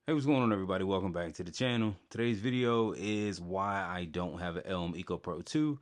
Hey, what's going on, everybody? Welcome back to the channel. Today's video is why I don't have an Elm Eco Pro 2.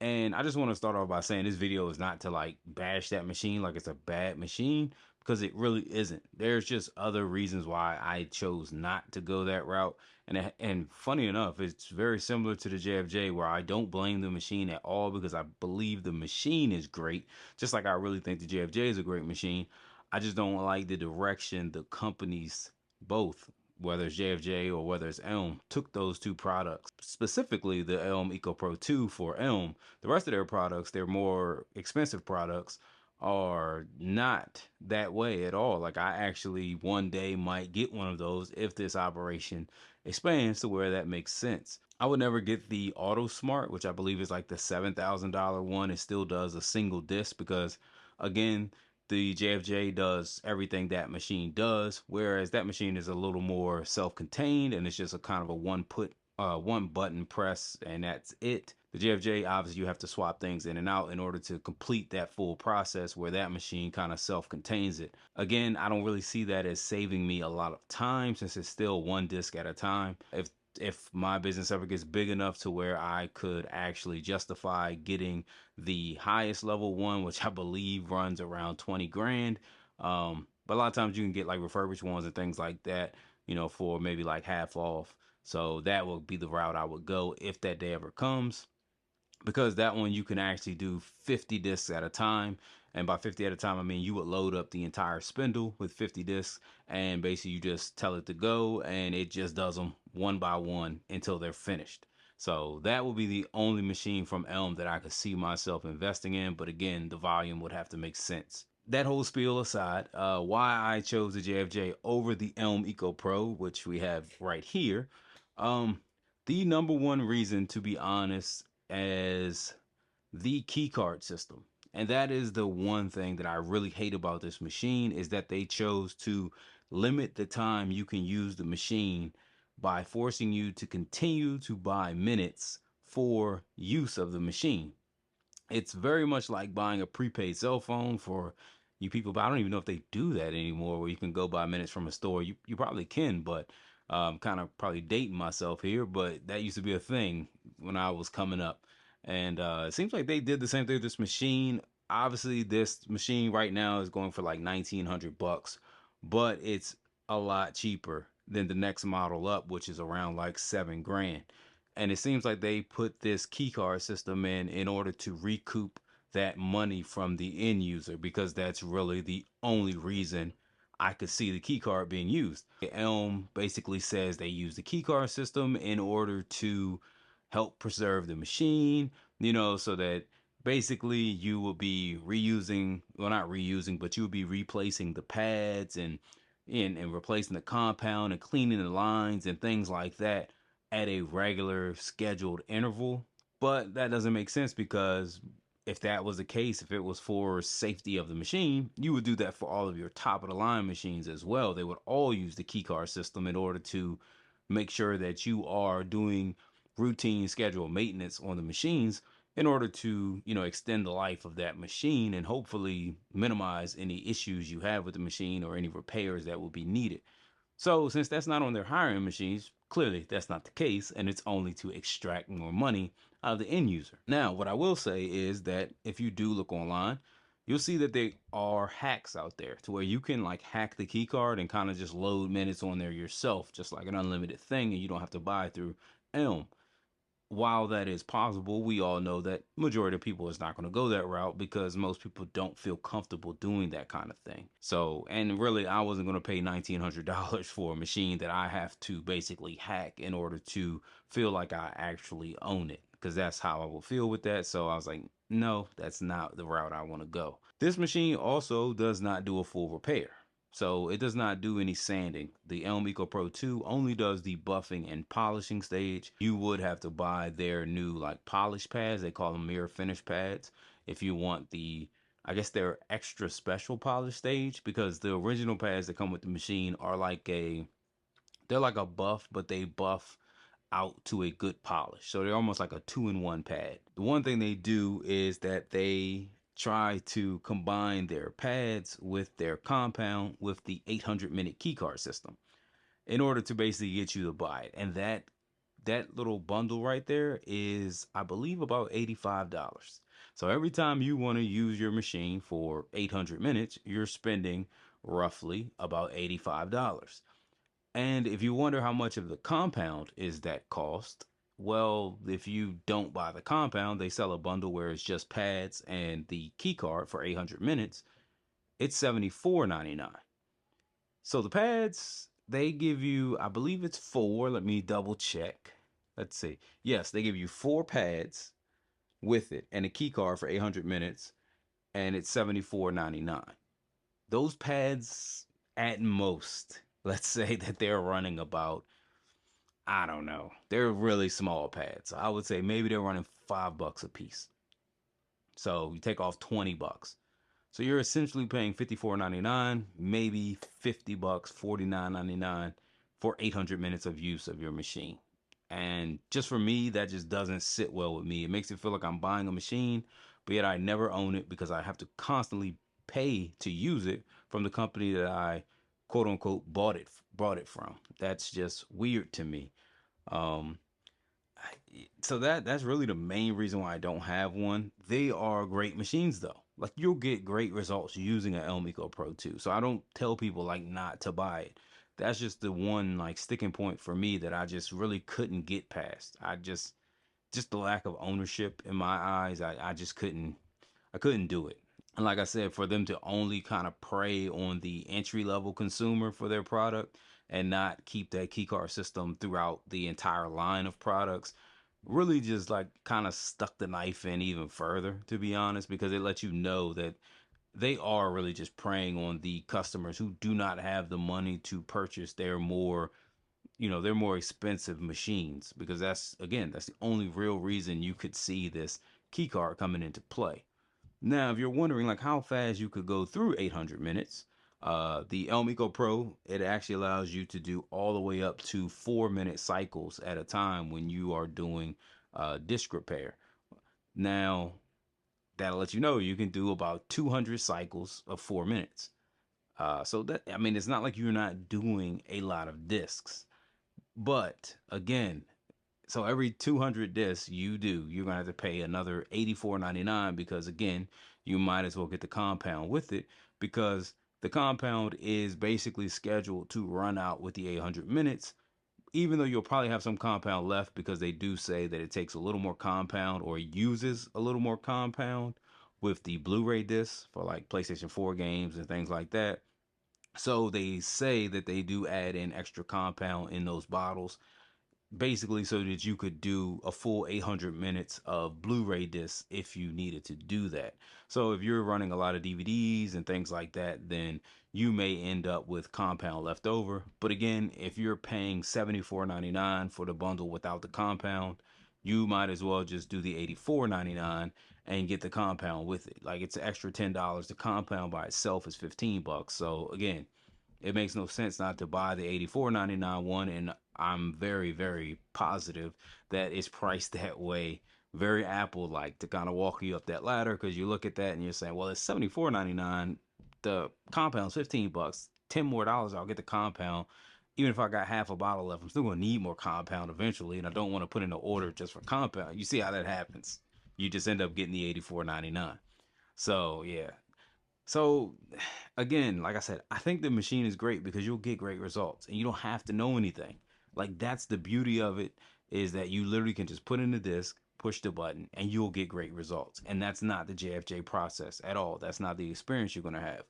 And I just want to start off by saying this video is not to like bash that machine like it's a bad machine, because it really isn't. There's just other reasons why I chose not to go that route. And funny enough, it's very similar to the JFJ, where I don't blame the machine at all because I believe the machine is great, just like I really think the JFJ is a great machine. I just don't like the direction the companies, both, whether it's JFJ or whether it's Elm, took those two products, specifically the Elm Eco Pro 2 for Elm. The rest of their products, their more expensive products, are not that way at all. Like, I actually one day might get one of those if this operation expands to where that makes sense. I would never get the Auto Smart, which I believe is like the $7,000 one. It still does a single disc because, again, the JFJ does everything that machine does, whereas that machine is a little more self-contained and it's just a kind of a one button press and that's it. The JFJ, obviously you have to swap things in and out in order to complete that full process, where that machine kind of self-contains it. Again, I don't really see that as saving me a lot of time, since it's still one disc at a time. If my business ever gets big enough to where I could actually justify getting the highest level one, which I believe runs around 20 grand. But a lot of times you can get like refurbished ones and things like that, for maybe like half off. So that would be the route I would go if that day ever comes, because that one you can actually do 50 discs at a time. And by 50 at a time, I mean you would load up the entire spindle with 50 discs, and basically you just tell it to go and it just does them one by one until they're finished. So that will be the only machine from Elm that I could see myself investing in, but again, the volume would have to make sense. That whole spiel aside, why I chose the JFJ over the Elm Eco Pro, which we have right here, um, the number one reason, to be honest, as the key card system. And that is the one thing that I really hate about this machine, is that they chose to limit the time you can use the machine by forcing you to continue to buy minutes for use of the machine. It's very much like buying a prepaid cell phone for you people, but I don't even know if they do that anymore, where you can go buy minutes from a store. You probably can, but kind of probably dating myself here, but that used to be a thing when I was coming up. And it seems like they did the same thing with this machine. Obviously, this machine right now is going for like 1,900 bucks, but it's a lot cheaper than the next model up, which is around like 7 grand. And it seems like they put this key card system in order to recoup that money from the end user, because that's really the only reason I could see the key card being used. Elm basically says they use the key card system in order to help preserve the machine, so that basically you will be reusing, well, not reusing, but you will be replacing the pads and replacing the compound and cleaning the lines and things like that at a regular scheduled interval. But that doesn't make sense, because if that was the case, if it was for safety of the machine, you would do that for all of your top of the line machines as well. They would all use the key card system in order to make sure that you are doing routine scheduled maintenance on the machines, in order to, extend the life of that machine and hopefully minimize any issues you have with the machine or any repairs that will be needed. So since that's not on their hiring machines, clearly that's not the case, and it's only to extract more money out of the end user. Now, what I will say is that if you do look online, you'll see that there are hacks out there to where you can like hack the key card and kind of just load minutes on there yourself, just like an unlimited thing, and you don't have to buy through Elm. While that is possible, we all know that majority of people is not going to go that route, because most people don't feel comfortable doing that kind of thing. So, and really, I wasn't going to pay $1,900 for a machine that I have to basically hack in order to feel like I actually own it, because that's how I will feel with that. So I was like, no, that's not the route I want to go. This machine also does not do a full repair. So it does not do any sanding. The Elm Eco Pro 2 only does the buffing and polishing stage. You would have to buy their new like polish pads. They call them mirror finish pads. If you want the, I guess they're extra special polish stage, because the original pads that come with the machine are they're like a buff, but they buff out to a good polish. So they're almost like a two-in-one pad. The one thing they do is that they try to combine their pads with their compound with the 800 minute keycard system. in order to basically get you to buy it. And that little bundle right there is, I believe, about $85. So every time you want to use your machine for 800 minutes, you're spending roughly about $85. And if you wonder how much of the compound is that cost, well, if you don't buy the compound, they sell a bundle where it's just pads and the key card for 800 minutes. It's $74.99. So the pads, they give you, I believe it's four. Let me double check. Let's see. Yes, they give you four pads with it and a key card for 800 minutes, and it's $74.99. Those pads, at most, let's say that they're running about, I don't know, they're really small pads. I would say maybe they're running $5 a piece. So you take off $20. So you're essentially paying $54.99, maybe $50, $49.99 for 800 minutes of use of your machine. And just for me, that just doesn't sit well with me. It makes it feel like I'm buying a machine, but yet I never own it because I have to constantly pay to use it from the company that I quote unquote bought it from. That's just weird to me. Um, so that's really the main reason why I don't have one. They are great machines though. Like you'll get great results using an Elm Eco Pro too. So I don't tell people like not to buy it. That's just the one like sticking point for me that I just really couldn't get past. Just the lack of ownership in my eyes. I just couldn't do it. And like I said, for them to only kind of prey on the entry level consumer for their product and not keep that key card system throughout the entire line of products really just like kind of stuck the knife in even further, to be honest, because it lets you know that they are really just preying on the customers who do not have the money to purchase their more, their more expensive machines, because that's the only real reason you could see this key card coming into play. Now, if you're wondering like how fast you could go through 800 minutes, the Elm Eco Pro, it actually allows you to do all the way up to 4 minute cycles at a time when you are doing disc repair. Now, that'll let you know you can do about 200 cycles of 4 minutes. So that, I mean, it's not like you're not doing a lot of discs, but again, so every 200 discs you're gonna have to pay another 84.99 because again, you might as well get the compound with it because the compound is basically scheduled to run out with the 800 minutes. Even though you'll probably have some compound left because they do say that it takes a little more compound or uses a little more compound with the Blu-ray discs for like PlayStation 4 games and things like that. So they say that they do add in extra compound in those bottles basically so that you could do a full 800 minutes of Blu-ray discs if you needed to do that. So if you're running a lot of DVDs and things like that, then you may end up with compound left over. But again, if you're paying $74.99 for the bundle without the compound, you might as well just do the $84.99 and get the compound with it. Like it's an extra $10. The compound by itself is $15. So again, it makes no sense not to buy the 84.99 one, and I'm very, very positive that it's priced that way, very Apple like, to kind of walk you up that ladder, because you look at that and you're saying, well, it's 74.99, the compound's $15, $10 more, I'll get the compound. Even if I got half a bottle left, I'm still gonna need more compound eventually, and I don't want to put in an order just for compound. You see how that happens? You just end up getting the 84.99. So yeah, so again, like I said, I think the machine is great because you'll get great results and you don't have to know anything. Like that's the beauty of it, is that you literally can just put in the disc, push the button, and you'll get great results. And that's not the JFJ process at all. That's not the experience you're going to have.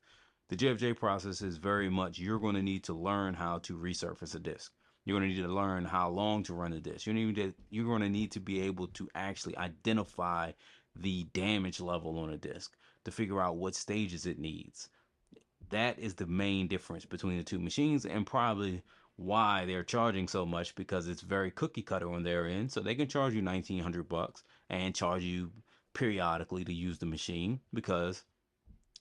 The JFJ process is very much you're going to need to learn how to resurface a disc. You're going to need to learn how long to run the disc. You're going to need to be able to actually identify the damage level on a disc to figure out what stages it needs. That is the main difference between the two machines, and probably why they're charging so much, because it's very cookie cutter on their end. So they can charge you $1,900 and charge you periodically to use the machine, because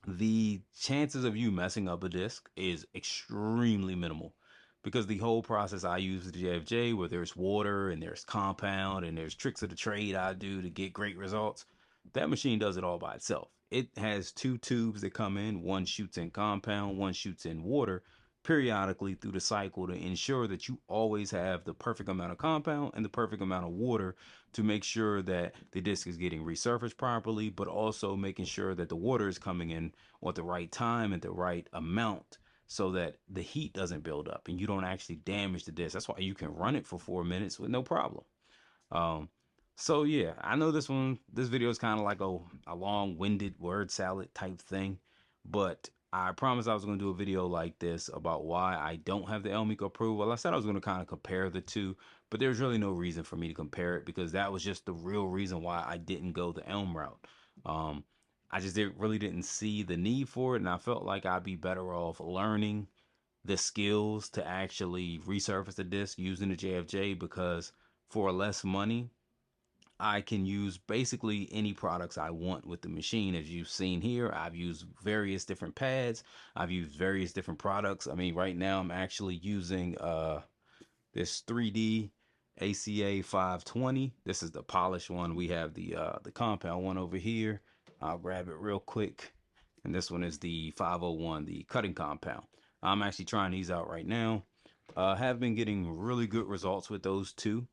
the chances of you messing up a disc is extremely minimal, because the whole process I use with the JFJ, where there's water and there's compound and there's tricks of the trade I do to get great results, that machine does it all by itself. It has two tubes that come in. One shoots in compound, one shoots in water. periodically through the cycle to ensure that you always have the perfect amount of compound and the perfect amount of water to make sure that the disc is getting resurfaced properly, but also making sure that the water is coming in at the right time and the right amount so that the heat doesn't build up and you don't actually damage the disc. That's why you can run it for 4 minutes with no problem. Um, so yeah, I know this video is kind of like a long-winded word salad type thing, but I promised I was going to do a video like this about why I don't have the Elm Eco Pro. Well, I said I was going to kind of compare the two, but there's really no reason for me to compare it because that was just the real reason why I didn't go the Elm route. Um, I just really didn't see the need for it, and I felt like I'd be better off learning the skills to actually resurface the disc using the JFJ because for less money, I can use basically any products I want with the machine. As you've seen here, I've used various different pads. I've used various different products. I mean, right now I'm actually using this 3D ACA 520. This is the polished one. We have the compound one over here. I'll grab it real quick. And this one is the 501, the cutting compound. I'm actually trying these out right now. Have been getting really good results with those two.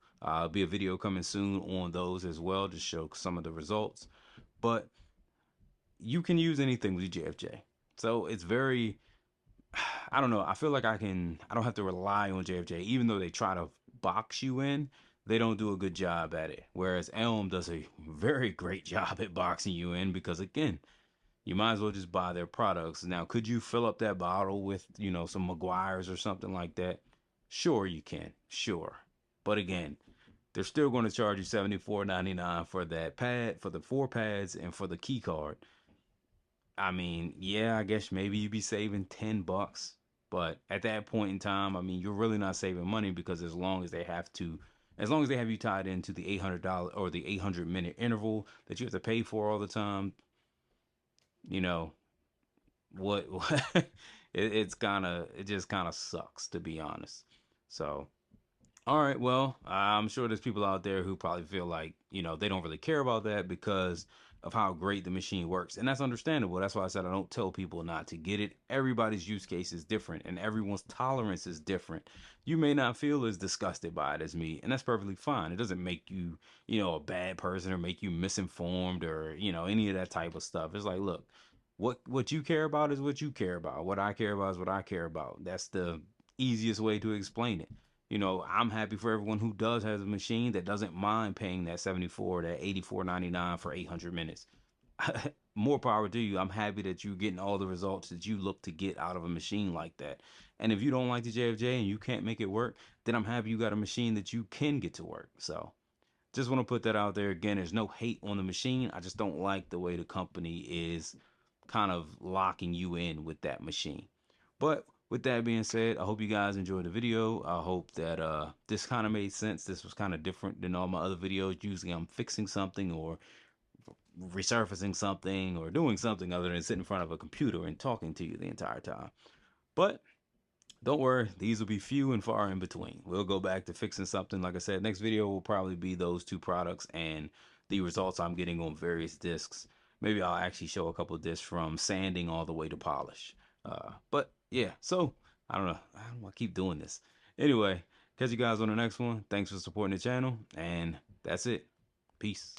Be a video coming soon on those as well to show some of the results. But you can use anything with JFJ. So it's very, I don't know. I feel like I don't have to rely on JFJ, even though they try to box you in. They don't do a good job at it. Whereas Elm does a very great job at boxing you in because, again, you might as well just buy their products. Now, could you fill up that bottle with, some McGuire's or something like that? Sure, you can. Sure. But again, they're still going to charge you $74.99 for that pad, for the 4 pads, and for the key card. I mean, yeah, I guess maybe you'd be saving $10, but at that point in time, I mean, you're really not saving money because as long as they have you tied into the $800 or the 800-minute interval that you have to pay for all the time, you know, what it just kind of sucks, to be honest. So all right, well, I'm sure there's people out there who probably feel like, they don't really care about that because of how great the machine works. And that's understandable. That's why I said I don't tell people not to get it. Everybody's use case is different and everyone's tolerance is different. You may not feel as disgusted by it as me, and that's perfectly fine. It doesn't make you, a bad person or make you misinformed or, any of that type of stuff. It's like, look, what you care about is what you care about. What I care about is what I care about. That's the easiest way to explain it. I'm happy for everyone who does have a machine that doesn't mind paying that 74, that 84.99 for 800 minutes. More power to you. I'm happy that you're getting all the results that you look to get out of a machine like that. And if you don't like the JFJ and you can't make it work, then I'm happy you got a machine that you can get to work. So just want to put that out there. Again, there's no hate on the machine. I just don't like the way the company is kind of locking you in with that machine. But with that being said, I hope you guys enjoyed the video. I hope that this kind of made sense. This was kind of different than all my other videos. Usually I'm fixing something or resurfacing something or doing something other than sitting in front of a computer and talking to you the entire time. But don't worry, these will be few and far in between. We'll go back to fixing something. Like I said, next video will probably be those two products and the results I'm getting on various discs. Maybe I'll actually show a couple of discs from sanding all the way to polish. But yeah, so I don't know. I don't want to keep doing this. Anyway, catch you guys on the next one. Thanks for supporting the channel, and that's it. Peace.